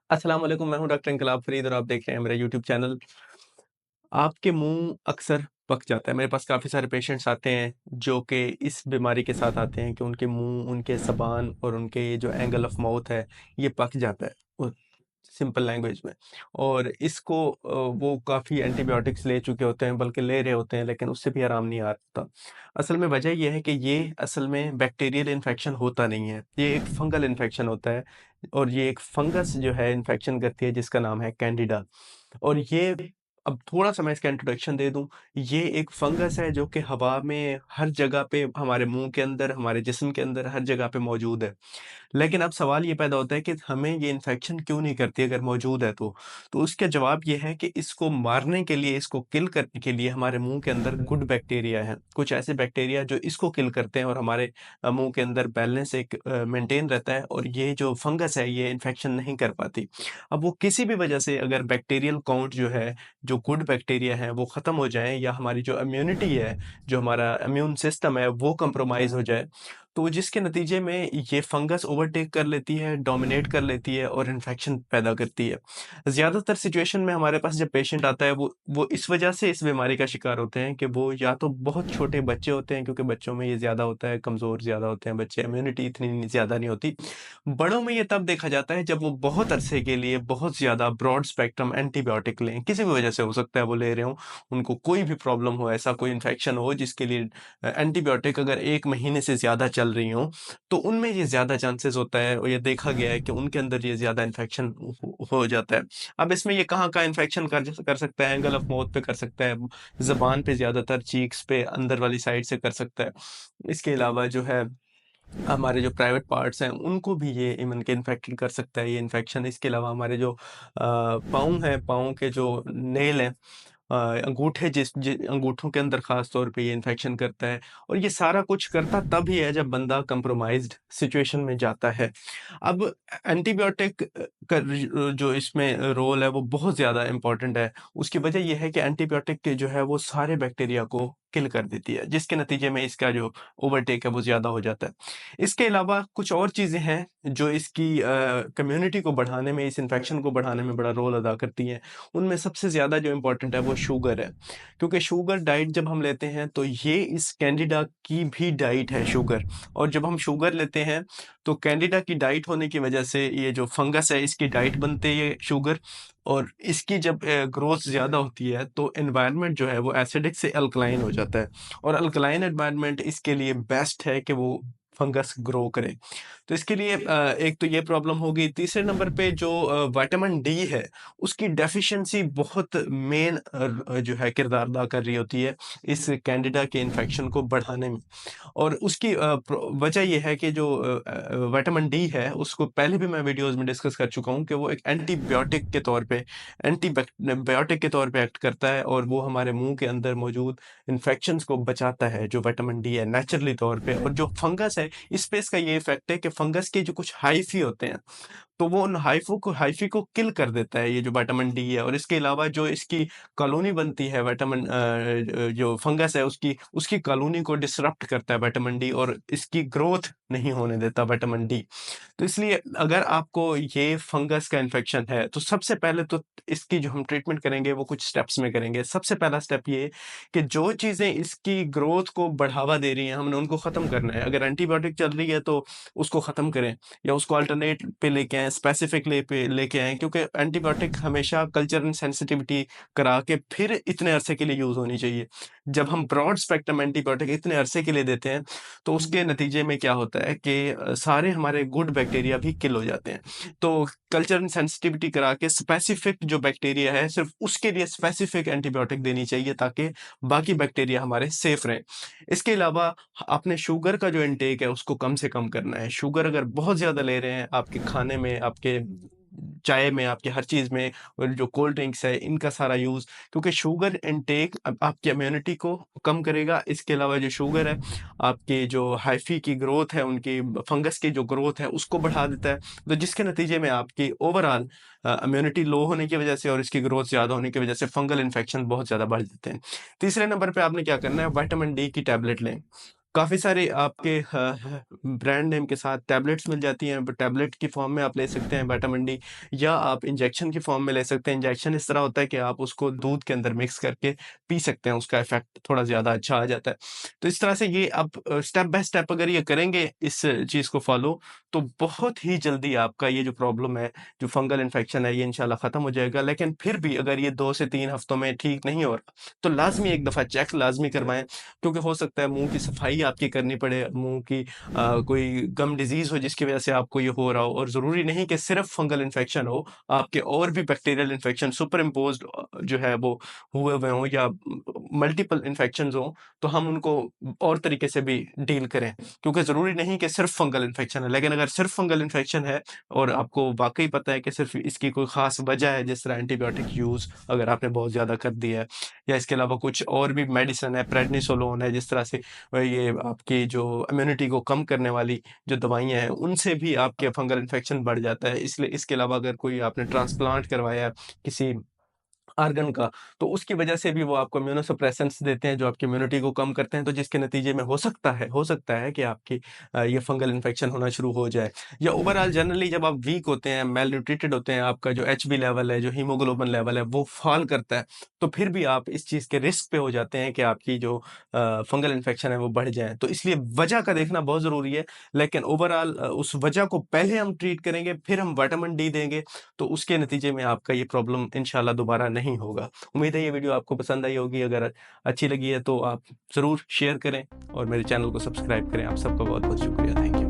अस्सलाम वालेकुम, मैं हूँ डॉक्टर इनकलाब फरीद और आप देख रहे हैं मेरा यूट्यूब चैनल। आपके मुँह अक्सर पक जाता है। मेरे पास काफ़ी सारे पेशेंट्स आते हैं जो कि इस बीमारी के साथ आते हैं कि उनके मुँह, उनके ज़बान और उनके ये जो एंगल ऑफ माउथ है, ये पक जाता है सिंपल लैंग्वेज में। और इसको वो काफ़ी एंटीबायोटिक्स ले चुके होते हैं, बल्कि ले रहे होते हैं, लेकिन उससे भी आराम नहीं आता। असल में वजह ये है कि ये असल में बैक्टीरियल इन्फेक्शन होता नहीं है, ये एक फंगल इन्फेक्शन होता है और ये एक फंगस जो है इन्फेक्शन करती है जिसका नाम है कैंडिडा। और ये अब थोड़ा-सा मैं इसका इंट्रोडक्शन दे दूँ, ये एक फंगस है जो कि हवा में हर जगह पे हमारे मुँह के अंदर, हमारे जिस्म के अंदर हर जगह पे मौजूद है। लेकिन अब सवाल ये पैदा होता है कि हमें ये इन्फेक्शन क्यों नहीं करती अगर मौजूद है तो? तो उसका जवाब ये है कि इसको मारने के लिए, इसको किल करने के लिए हमारे मुँह के अंदर गुड बैक्टीरिया हैं। कुछ ऐसे बैक्टीरिया जो इसको किल करते हैं और हमारे मुँह के अंदर बैलेंस एक मेंटेन रहता है और ये जो फंगस है ये इन्फेक्शन नहीं कर पाती। अब वो किसी भी वजह से अगर बैक्टीरियल काउंट जो है, जो गुड बैक्टीरिया हैं वो ख़त्म हो जाएँ या हमारी जो इम्यूनिटी है, जो हमारा इम्यून सिस्टम है वो कंप्रोमाइज़ हो जाए, तो जिसके नतीजे में ये फंगस ओवरटेक कर लेती है, डोमिनेट कर लेती है और इन्फेक्शन पैदा करती है। ज़्यादातर सिचुएशन में हमारे पास जब पेशेंट आता है वो इस वजह से इस बीमारी का शिकार होते हैं कि वो या तो बहुत छोटे बच्चे होते हैं क्योंकि बच्चों में ये ज़्यादा होता है, कमज़ोर ज़्यादा होते हैं बच्चे, इम्यूनिटी इतनी ज़्यादा नहीं होती। बड़ों में ये तब देखा जाता है जब वो बहुत अरसे के लिए बहुत ज़्यादा ब्रॉड स्पेक्ट्रम एंटीबायोटिक लें, किसी भी वजह से हो सकता है वो ले रहे हों, उनको कोई भी प्रॉब्लम हो, ऐसा कोई इन्फेक्शन हो जिसके लिए एंटीबायोटिक अगर 1 महीने से ज़्यादा चल रही हों, तो उनमें ये ज़्यादा चांसेस होता है और ये देखा गया है कि उनके अंदर ये ज़्यादा इन्फेक्शन हो जाता है। अब इसमें ये कहाँ-कहाँ इन्फेक्शन कर सकता है, एंगल ऑफ माउथ पे कर सकता है, ज़ुबान पे ज़्यादातर, चीक्स पे, अंदर वाली साइड से कर सकता है। इसके अलावा जो है हमारे जो प्राइवेट पार्ट्स हैं, उनको भी ये इवन के इन्फेक्टेड कर सकता है ये इन्फेक्शन। इसके अलावा हमारे जो पाँव हैं, पाँव के जो नेल हैं, अंगूठे अंगूठों के अंदर ख़ास तौर पे ये इन्फेक्शन करता है और ये सारा कुछ करता तब ही है जब बंदा कंप्रोमाइज़्ड सिचुएशन में जाता है। अब एंटीबायोटिक का जो इसमें रोल है वो बहुत ज़्यादा इम्पोर्टेंट है। उसकी वजह ये है कि एंटीबायोटिक के जो है वो सारे बैक्टीरिया को किल कर देती है, जिसके नतीजे में इसका जो ओवरटेक है वो ज़्यादा हो जाता है। इसके अलावा कुछ और चीज़ें हैं जो इसकी कम्युनिटी को बढ़ाने में, इस इन्फेक्शन को बढ़ाने में बड़ा रोल अदा करती हैं। उनमें सबसे ज़्यादा जो इम्पोर्टेंट है वो शुगर है। क्योंकि शुगर डाइट जब हम लेते हैं तो ये इस कैंडिडा की भी डाइट है शुगर। और जब हम शुगर लेते हैं तो कैंडिडा की डाइट होने की वजह से ये जो फंगस है इसकी डाइट बनती है शुगर। और इसकी जब ग्रोथ ज़्यादा होती है तो एनवायरनमेंट जो है वो एसिडिक से अल्कलाइन हो जाता है। और अल्कलाइन एनवायरनमेंट इसके लिए बेस्ट है कि वो फंगस ग्रो करे। तो इसके लिए एक तो ये प्रॉब्लम हो गई। तीसरे नंबर पे जो विटामिन डी है, उसकी डेफ़िशिएंसी बहुत मेन जो है किरदार अदा कर रही होती है, इस कैंडिडा के इन्फेक्शन को बढ़ाने में। और उसकी वजह ये है कि जो विटामिन डी है, उसको पहले भी मैं वीडियोज़ में डिस्कस कर चुका हूँ कि वो एक एंटीबायोटिक के तौर पे बायोटिक के तौर पे एक्ट करता है और वो हमारे मुँह के अंदर मौजूद इन्फेक्शंस को बचाता है, जो विटामिन डी है नेचुरली तौर पे। और जो फंगस है, इस पे इसका ये इफ़ेक्ट है कि फंगस के जो कुछ हाइफ़ी होते हैं, तो वो उन हाइफ़ी को किल कर देता है ये जो विटामिन डी है। और इसके अलावा जो इसकी कॉलोनी बनती है जो फंगस है उसकी उसकी कॉलोनी को डिसरप्ट करता है विटामिन डी और इसकी ग्रोथ नहीं होने देता विटामिन डी। तो इसलिए अगर आपको ये फंगस का इन्फेक्शन है, तो सबसे पहले तो इसकी जो हम ट्रीटमेंट करेंगे वो कुछ स्टेप्स में करेंगे। सबसे पहला स्टेप ये कि जो चीज़ें इसकी ग्रोथ को बढ़ावा दे रही हैं, हमने उनको ख़त्म करना है। अगर एंटीबायोटिक चल रही है तो उसको ख़त्म करें या उसको अल्टरनेट पे लेके आएँ, स्पेसिफिक पे लेके आएँ, क्योंकि एंटीबायोटिक हमेशा कल्चर एंड सेंसिटिविटी करा के फिर इतने अरसे के लिए यूज़ होनी चाहिए। जब हम ब्रॉड स्पेक्ट्रम एंटीबायोटिक इतने अरसे के लिए देते हैं, तो उसके नतीजे में क्या होता है कि सारे हमारे गुड बैक्टीरिया भी किल हो जाते हैं। तो कल्चर एंड सेंसिटिविटी करा के स्पेसिफिक जो बैक्टीरिया है, सिर्फ़ उसके लिए स्पेसिफिक एंटीबायोटिक देनी चाहिए ताकि बाकी बैक्टीरिया हमारे सेफ रहें। इसके अलावा आपने शुगर का जो इंटेक है उसको कम से कम करना है। शुगर अगर बहुत ज़्यादा ले रहे हैं आपके खाने में, आपके चाय में, आपके हर चीज़ में और जो कोल्ड ड्रिंक्स है इनका सारा यूज़, क्योंकि शुगर इंटेक आपकी इम्यूनिटी को कम करेगा। इसके अलावा जो शुगर है, आपकी जो हाइफ़ी की ग्रोथ है, उनकी फंगस की जो ग्रोथ है उसको बढ़ा देता है। तो जिसके नतीजे में आपकी ओवरऑल इम्यूनिटी लो होने की वजह से और इसकी ग्रोथ ज़्यादा होने की वजह से फंगल इन्फेक्शन बहुत ज़्यादा बढ़ जाते हैं। तीसरे नंबर पे आपने क्या करना है, विटामिन डी की टैबलेट लें। काफ़ी सारे आपके ब्रांड नेम के साथ टैबलेट्स मिल जाती हैं, टैबलेट की फ़ॉर्म में आप ले सकते हैं विटामिन डी, या आप इंजेक्शन की फ़ॉर्म में ले सकते हैं। इंजेक्शन इस तरह होता है कि आप उसको दूध के अंदर मिक्स करके पी सकते हैं, उसका इफ़ेक्ट थोड़ा ज़्यादा अच्छा आ जाता है। तो इस तरह से ये आप स्टेप बाय स्टेप अगर ये करेंगे इस चीज़ को फ़ॉलो, तो बहुत ही जल्दी आपका ये जो प्रॉब्लम है, जो फंगल इन्फेक्शन है, ये इंशाल्लाह ख़त्म हो जाएगा। लेकिन फिर भी अगर ये 2 से 3 हफ्तों में ठीक नहीं हो रहा, तो लाज़मी एक दफ़ा चेक लाज़मी करवाएँ, क्योंकि हो सकता है मुँह की सफाई आपकी करनी पड़े, मुँह की कोई गम डिज़ीज़ हो जिसकी वज़ह से आपको ये हो रहा हो, और ज़रूरी नहीं कि सिर्फ़ फंगल इन्फेक्शन हो, आपके और भी बैक्टीरियल इन्फेक्शन सुपर इम्पोज़्ड जो है वो हुए हुए हों, या मल्टीपल इन्फेक्शंस हों, तो हम उनको और तरीके से भी डील करें। क्योंकि ज़रूरी नहीं कि सिर्फ़ फंगल इन्फेक्शन है, लेकिन अगर सिर्फ़ फंगल इन्फेक्शन है और आपको वाक़ई पता है कि सिर्फ़ इसकी कोई ख़ास वजह है, जिस तरह एंटीबायोटिक यूज़ अगर आपने बहुत ज़्यादा कर दिया है, या इसके अलावा कुछ और भी मेडिसिन है, प्रेडनिसोलोन है, जिस तरह से ये आपकी जो इम्यूनिटी को कम करने वाली जो दवाइयाँ हैं, उनसे भी आपके फंगल इन्फेक्शन बढ़ जाता है। इसलिए इसके अलावा अगर कोई आपने ट्रांसप्लांट करवाया है किसी आर्गन का, तो उसकी वजह से भी वो आपको इम्यूनोसप्रेसेंट्स देते हैं, जो आपकी इम्यूनिटी को कम करते हैं, तो जिसके नतीजे में हो सकता है कि आपकी ये फंगल इन्फेक्शन होना शुरू हो जाए। या ओवरऑल जनरली जब आप वीक होते हैं, मेल न्यूट्रिटेड होते हैं, आपका जो एचबी लेवल है, जो हीमोग्लोबिन लेवल है, वो फॉल करता है, तो फिर भी आप इस चीज़ के रिस्क पे हो जाते हैं कि आपकी जो फंगल इन्फेक्शन है, वो बढ़ जाए। तो इसलिए वजह का देखना बहुत ज़रूरी है, लेकिन ओवरऑल उस वजह को पहले हम ट्रीट करेंगे, फिर हम विटामिन डी देंगे, तो उसके नतीजे में आपका ये प्रॉब्लम इंशाल्लाह दोबारा नहीं होगा। उम्मीद है ये वीडियो आपको पसंद आई होगी, अगर अच्छी लगी है तो आप ज़रूर शेयर करें और मेरे चैनल को सब्सक्राइब करें। आप सबका बहुत-बहुत शुक्रिया। Thank you.